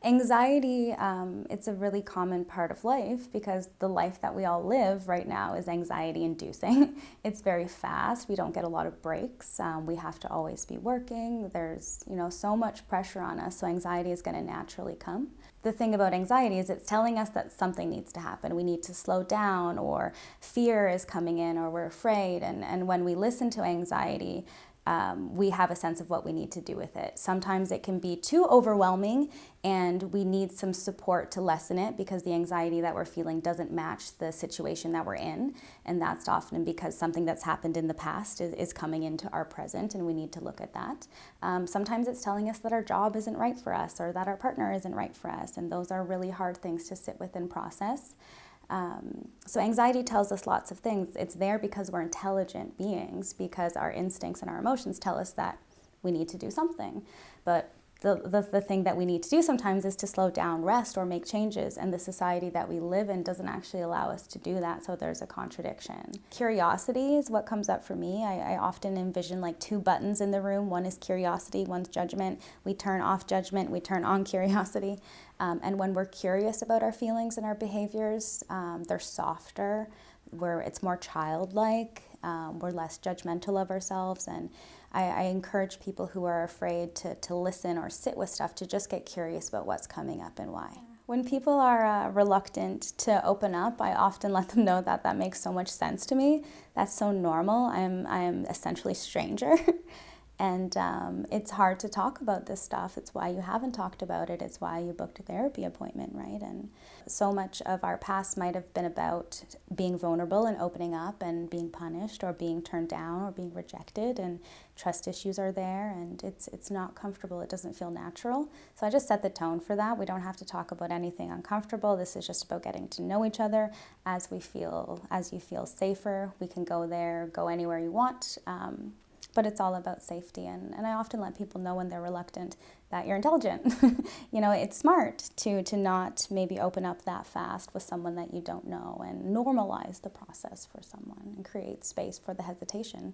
Anxiety, it's a really common part of life because the life that we all live right now is anxiety inducing. It's very fast. We don't get a lot of breaks. We have to always be working. There's, so much pressure on us. So anxiety is going to naturally come. The thing about anxiety is it's telling us that something needs to happen. We need to slow down, or fear is coming in, or we're afraid. And when we listen to anxiety, we have a sense of what we need to do with it. Sometimes it can be too overwhelming and we need some support to lessen it because the anxiety that we're feeling doesn't match the situation that we're in. And that's often because something that's happened in the past is coming into our present, and we need to look at that. Sometimes it's telling us that our job isn't right for us or that our partner isn't right for us. And those are really hard things to sit with and process. So anxiety tells us lots of things. It's there because we're intelligent beings, because our instincts and our emotions tell us that we need to do something. But the thing that we need to do sometimes is to slow down, rest, or make changes. And the society that we live in doesn't actually allow us to do that. So there's a contradiction. Curiosity is what comes up for me. I often envision like two buttons in the room. One is curiosity, one's judgment. We turn off judgment, we turn on curiosity. And when we're curious about our feelings and our behaviors, they're softer, where it's more childlike, we're less judgmental of ourselves. And I encourage people who are afraid to listen or sit with stuff to just get curious about what's coming up and why. When people are reluctant to open up, I often let them know that makes so much sense to me. That's so normal. I'm essentially a stranger. And it's hard to talk about this stuff. It's why you haven't talked about it. It's why you booked a therapy appointment, right? And so much of our past might have been about being vulnerable and opening up and being punished or being turned down or being rejected, and trust issues are there, and it's not comfortable. It doesn't feel natural. So I just set the tone for that. We don't have to talk about anything uncomfortable. This is just about getting to know each other. As you feel safer, we can go there, go anywhere you want. But it's all about safety. And I often let people know when they're reluctant that you're intelligent. It's smart to not maybe open up that fast with someone that you don't know, and normalize the process for someone and create space for the hesitation.